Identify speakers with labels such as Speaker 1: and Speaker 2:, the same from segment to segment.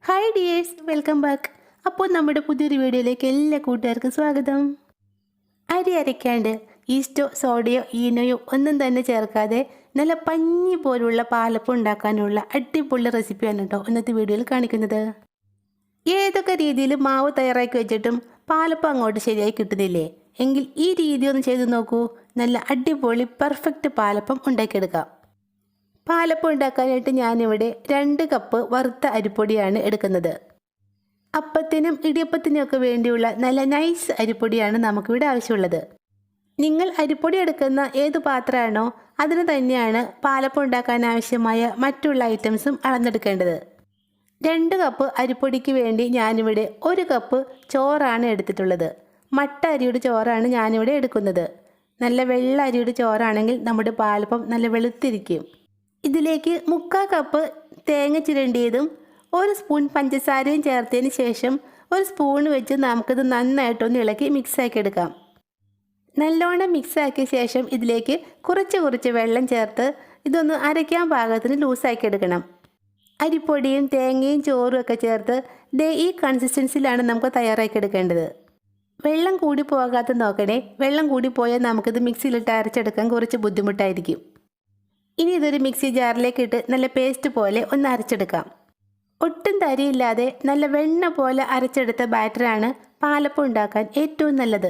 Speaker 1: Hi dears, welcome back. അപ്പോൾ നമ്മുടെ പുതിയൊരു വീഡിയോയിലേക്ക് എല്ലാ കൂട്ടുകാർക്കും സ്വാഗതം. അരി അരയ്ക്കാണ്ട് ഈസ്റ്റോ സോഡയോ ഈനോയോ ഒന്നും തന്നെ ചേർക്കാതെ നല്ല പഞ്ഞി പോലുള്ള പാലപ്പം ഉണ്ടാക്കാനുള്ള അടിപൊളി റെസിപ്പിയാണ് കേട്ടോ ഇന്നത്തെ വീഡിയോയിൽ കാണിക്കുന്നത്. ഏതൊക്കെ രീതിയിൽ മാവ് തയ്യാറാക്കി വെച്ചിട്ടും പാലപ്പം അങ്ങോട്ട് ശരിയായി കിട്ടുന്നില്ലേ എങ്കിൽ ഈ രീതി ഒന്ന് ചെയ്ത് നോക്കൂ. നല്ല അടിപൊളി പെർഫെക്റ്റ് പാലപ്പം ഉണ്ടാക്കിയെടുക്കാം. പാലപ്പം ഉണ്ടാക്കാനായിട്ട് ഞാനിവിടെ 2 കപ്പ് വറുത്ത അരിപ്പൊടിയാണ് എടുക്കുന്നത്. അപ്പത്തിനും ഇടിയപ്പത്തിനും ഒക്കെ വേണ്ടിയുള്ള നല്ല നൈസ് അരിപ്പൊടിയാണ് നമുക്കിവിടെ ആവശ്യമുള്ളത്. നിങ്ങൾ അരിപ്പൊടി എടുക്കുന്ന ഏത് പാത്രമാണോ അതിന് തന്നെയാണ് പാലപ്പം ഉണ്ടാക്കാൻ ആവശ്യമായ മറ്റുള്ള ഐറ്റംസും അളന്നെടുക്കേണ്ടത്. 2 കപ്പ് അരിപ്പൊടിക്ക് വേണ്ടി ഞാനിവിടെ 1 കപ്പ് ചോറാണ് എടുത്തിട്ടുള്ളത്. മട്ട അരിയുടെ ചോറാണ് ഞാനിവിടെ എടുക്കുന്നത്. നല്ല വെള്ള അരിയുടെ ചോറാണെങ്കിൽ നമ്മുടെ പാലപ്പം നല്ല വെളുത്തിരിക്കും. ഇതിലേക്ക് 3/4 കപ്പ് തേങ്ങ ചിരണ്ടിയതും 1 സ്പൂൺ പഞ്ചസാരയും ചേർത്തതിന് ശേഷം 1 സ്പൂൺ വെച്ച് നമുക്കിത് നന്നായിട്ടൊന്ന് ഇളക്കി മിക്സാക്കി എടുക്കാം. നല്ലോണം മിക്സാക്കിയ ശേഷം ഇതിലേക്ക് കുറച്ച് വെള്ളം ചേർത്ത് ഇതൊന്ന് അരയ്ക്കാൻ പാകത്തിന് ലൂസാക്കി എടുക്കണം. അരിപ്പൊടിയും തേങ്ങയും ചോറും ഒക്കെ ചേർത്ത് ഈ കൺസിസ്റ്റൻസിലാണ് നമുക്ക് തയ്യാറാക്കി എടുക്കേണ്ടത്. വെള്ളം കൂടി പോകാതെ നോക്കണേ. വെള്ളം കൂടി പോയാൽ നമുക്കിത് മിക്സിയിലിട്ട് അരച്ചെടുക്കാൻ കുറച്ച് ബുദ്ധിമുട്ടായിരിക്കും. ഇനി ഇതൊരു മിക്സി ജാറിലേക്ക് ഇട്ട് നല്ല പേസ്റ്റ് പോലെ ഒന്ന് അരച്ചെടുക്കാം. ഒട്ടും തരിയില്ലാതെ നല്ല വെണ്ണ പോലെ അരച്ചെടുത്ത ബാറ്ററാണ് പാലപ്പം ഉണ്ടാക്കാൻ ഏറ്റവും നല്ലത്.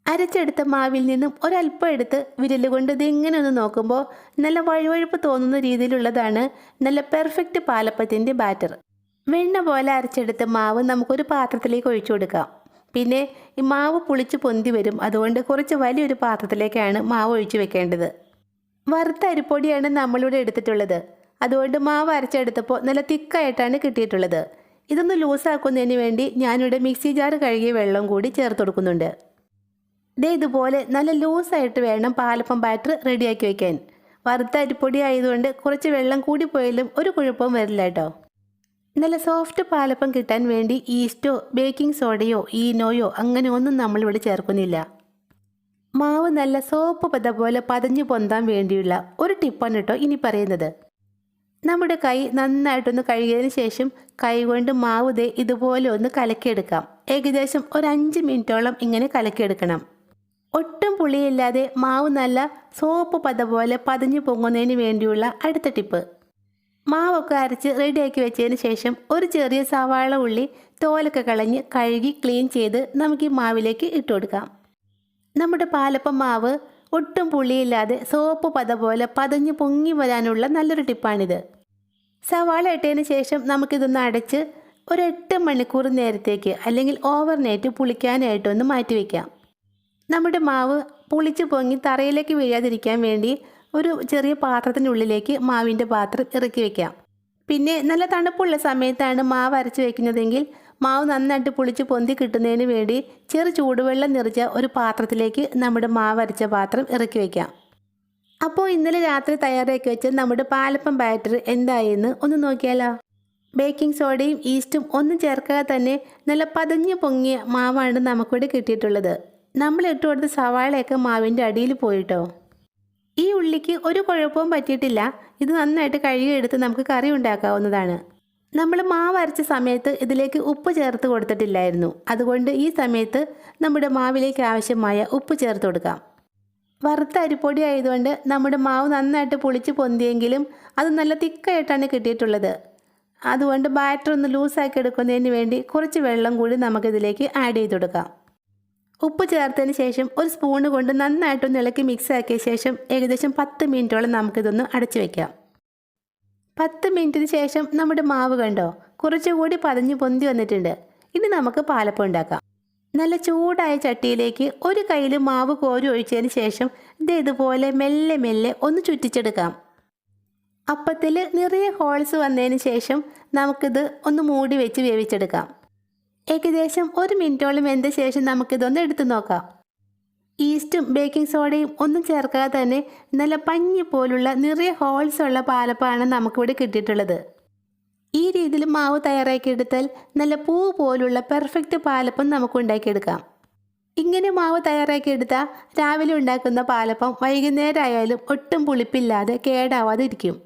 Speaker 1: അരച്ചെടുത്ത മാവിൽ നിന്നും ഒരല്പം എടുത്ത് വിരലുകൊണ്ട് ഇതിങ്ങനെ ഒന്ന് നോക്കുമ്പോൾ നല്ല വഴുവഴുപ്പ് തോന്നുന്ന രീതിയിലുള്ളതാണ് നല്ല പെർഫെക്റ്റ് പാലപ്പത്തിൻ്റെ ബാറ്റർ. വെണ്ണ പോലെ അരച്ചെടുത്ത മാവ് നമുക്കൊരു പാത്രത്തിലേക്ക് ഒഴിച്ചു കൊടുക്കാം. പിന്നെ ഈ മാവ് പുളിച്ച് പൊന്തി വരും. അതുകൊണ്ട് കുറച്ച് വലിയൊരു പാത്രത്തിലേക്കാണ് മാവ് ഒഴിച്ചു വെക്കേണ്ടത്. വറുത്ത അരിപ്പൊടിയാണ് നമ്മളിവിടെ എടുത്തിട്ടുള്ളത്. അതുകൊണ്ട് മാവ് അരച്ചെടുത്തപ്പോൾ നല്ല തിക്കായിട്ടാണ് കിട്ടിയിട്ടുള്ളത്. ഇതൊന്ന് ലൂസാക്കുന്നതിന് വേണ്ടി ഞാനിവിടെ മിക്സി ജാർ കഴുകിയ വെള്ളം കൂടി ചേർത്ത് കൊടുക്കുന്നുണ്ട്. ഇതുപോലെ നല്ല ലൂസായിട്ട് വേണം പാലപ്പം ബാറ്റർ റെഡിയാക്കി വയ്ക്കാൻ. വറുത്ത അരിപ്പൊടി ആയതുകൊണ്ട് കുറച്ച് വെള്ളം കൂടി പോയാലും ഒരു കുഴപ്പവും വരില്ല കേട്ടോ. നല്ല സോഫ്റ്റ് പാലപ്പം കിട്ടാൻ വേണ്ടി ഈസ്റ്റോ ബേക്കിംഗ് സോഡയോ ഈനോയോ അങ്ങനെ ഒന്നും നമ്മളിവിടെ ചേർക്കുന്നില്ല. മാവ് നല്ല സോപ്പ് പത പോലെ പതഞ്ഞു പൊന്താൻ വേണ്ടിയുള്ള ഒരു ടിപ്പാണ് കേട്ടോ ഇനി പറയുന്നത്. നമ്മുടെ കൈ നന്നായിട്ടൊന്ന് കഴുകിയതിന് ശേഷം കൈ കൊണ്ട് മാവ് ഇതുപോലെ ഒന്ന് കലക്കിയെടുക്കാം. ഏകദേശം ഒരു 5 മിനിറ്റോളം ഇങ്ങനെ കലക്കിയെടുക്കണം. ഒട്ടും പുളിയില്ലാതെ മാവ് നല്ല സോപ്പ് പത പോലെ പതഞ്ഞു പൊങ്ങുന്നതിന് വേണ്ടിയുള്ള അടുത്ത ടിപ്പ്. മാവൊക്കെ അരച്ച് റെഡിയാക്കി വെച്ചതിന് ശേഷം ഒരു ചെറിയ സവാള ഉള്ളി തോലൊക്കെ കളഞ്ഞ് കഴുകി ക്ലീൻ ചെയ്ത് നമുക്ക് ഈ മാവിലേക്ക് ഇട്ട് കൊടുക്കാം. നമ്മുടെ പാലപ്പം മാവ് ഒട്ടും പുളിയില്ലാതെ സോപ്പ് പത പോലെ പതഞ്ഞ് പൊങ്ങി വരാനുള്ള നല്ലൊരു ടിപ്പാണിത്. സവാള ഇട്ടതിന് ശേഷം നമുക്കിതൊന്ന് അടച്ച് ഒരു 8 മണിക്കൂർ നേരത്തേക്ക് അല്ലെങ്കിൽ ഓവർനൈറ്റ് പുളിക്കാനായിട്ടൊന്ന് മാറ്റി വയ്ക്കാം. നമ്മുടെ മാവ് പുളിച്ച് പൊങ്ങി തറയിലേക്ക് വീഴാതിരിക്കാൻ വേണ്ടി ഒരു ചെറിയ പാത്രത്തിനുള്ളിലേക്ക് മാവിൻ്റെ പാത്രം ഇറക്കി വയ്ക്കാം. പിന്നെ നല്ല തണുപ്പുള്ള സമയത്താണ് മാവ് അരച്ച് വയ്ക്കുന്നതെങ്കിൽ മാവ് നന്നായിട്ട് പുളിച്ച് പൊന്തി കിട്ടുന്നതിന് വേണ്ടി ചൂടുവെള്ളം നിറച്ച ഒരു പാത്രത്തിലേക്ക് നമ്മുടെ മാവ് അരച്ച പാത്രം ഇറക്കി വയ്ക്കാം. അപ്പോൾ ഇന്നലെ രാത്രി തയ്യാറാക്കി വെച്ച നമ്മുടെ പാലപ്പം ബാറ്റർ എന്തായെന്ന് ഒന്ന് നോക്കിയാലോ. ബേക്കിംഗ് സോഡയും ഈസ്റ്റും ഒന്നും ചേർക്കാതെ തന്നെ നല്ല പതഞ്ഞു പൊങ്ങിയ മാവാണ് നമുക്കിവിടെ കിട്ടിയിട്ടുള്ളത്. നമ്മൾ ഇട്ട് കൊടുത്ത സവാളയൊക്കെ മാവിൻ്റെ അടിയിൽ പോയിട്ടോ. ഈ ഉള്ളിക്ക് ഒരു കുഴപ്പവും പറ്റിയിട്ടില്ല. ഇത് നന്നായിട്ട് കഴുകിയെടുത്ത് നമുക്ക് കറി ഉണ്ടാക്കാവുന്നതാണ്. നമ്മൾ മാവ് അരച്ച സമയത്ത് ഇതിലേക്ക് ഉപ്പ് ചേർത്ത് കൊടുത്തിട്ടില്ലായിരുന്നു. അതുകൊണ്ട് ഈ സമയത്ത് നമ്മുടെ മാവിലേക്ക് ആവശ്യമായ ഉപ്പ് ചേർത്ത് കൊടുക്കാം. വറുത്ത അരിപ്പൊടി ആയതുകൊണ്ട് നമ്മുടെ മാവ് നന്നായിട്ട് പുളിച്ച് പൊന്തിയെങ്കിലും അത് നല്ല തിക്കായിട്ടാണ് കിട്ടിയിട്ടുള്ളത്. അതുകൊണ്ട് ബാറ്റർ ഒന്ന് ലൂസാക്കി എടുക്കുന്നതിന് വേണ്ടി കുറച്ച് വെള്ളം കൂടി നമുക്കിതിലേക്ക് ആഡ് ചെയ്ത് കൊടുക്കാം. ഉപ്പ് ചേർത്തതിന് ശേഷം ഒരു സ്പൂണ് കൊണ്ട് നന്നായിട്ടൊന്ന് ഇളക്കി മിക്സ് ആക്കിയ ശേഷം ഏകദേശം 10 മിനിറ്റോളം നമുക്കിതൊന്ന് അടച്ചു വയ്ക്കാം. 10 മിനിറ്റിന് ശേഷം നമ്മുടെ മാവ് കണ്ടോ കുറച്ചുകൂടി പതഞ്ഞു പൊന്തി വന്നിട്ടുണ്ട്. ഇനി നമുക്ക് പാലപ്പം ഉണ്ടാക്കാം. നല്ല ചൂടായ ചട്ടിയിലേക്ക് ഒരു കയ്യിൽ മാവ് കോരി ഒഴിച്ചതിന് ശേഷം ഇതുപോലെ മെല്ലെ മെല്ലെ ഒന്ന് ചുറ്റിച്ചെടുക്കാം. അപ്പത്തിൽ നിറയെ ഹോൾസ് വന്നതിന് ശേഷം നമുക്കിത് ഒന്ന് മൂടി വെച്ച് വേവിച്ചെടുക്കാം. ഏകദേശം 1 മിനിറ്റോളം വെന്ത ശേഷം നമുക്കിതൊന്ന് എടുത്തു നോക്കാം. ഈസ്റ്റും ബേക്കിംഗ് സോഡയും ഒന്നും ചേർക്കാതെ തന്നെ നല്ല പഞ്ഞി പോലുള്ള നിറയെ ഹോൾസ് ഉള്ള പാലപ്പമാണ് നമുക്കിവിടെ കിട്ടിയിട്ടുള്ളത്. ഈ രീതിയിൽ മാവ് തയ്യാറാക്കിയെടുത്താൽ നല്ല പൂ പോലുള്ള പെർഫെക്റ്റ് പാലപ്പം നമുക്ക് ഉണ്ടാക്കിയെടുക്കാം. ഇങ്ങനെ മാവ് തയ്യാറാക്കിയെടുത്താൽ രാവിലെ ഉണ്ടാക്കുന്ന പാലപ്പം വൈകുന്നേരം ആയാലും ഒട്ടും പുളിപ്പില്ലാതെ കേടാവാതെ ഇരിക്കും.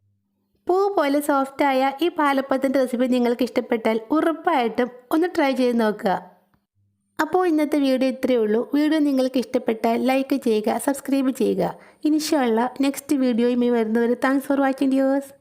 Speaker 1: പൂ പോലെ സോഫ്റ്റായ ഈ പാലപ്പത്തിൻ്റെ റെസിപ്പി നിങ്ങൾക്ക് ഇഷ്ടപ്പെട്ടാൽ ഉറപ്പായിട്ടും ഒന്ന് ട്രൈ ചെയ്ത് നോക്കുക. അപ്പോൾ ഇന്നത്തെ വീഡിയോ ഇത്രയേ ഉള്ളൂ. വീഡിയോ നിങ്ങൾക്ക് ഇഷ്ടപ്പെട്ടാൽ ലൈക്ക് ചെയ്യുക, സബ്സ്ക്രൈബ് ചെയ്യുക. ഇൻഷാ അല്ലാഹ് നെക്സ്റ്റ് വീഡിയോയുമായി വരുന്നവരെ താങ്ക്സ് ഫോർ വാച്ചിങ് ഡിയേഴ്സ്.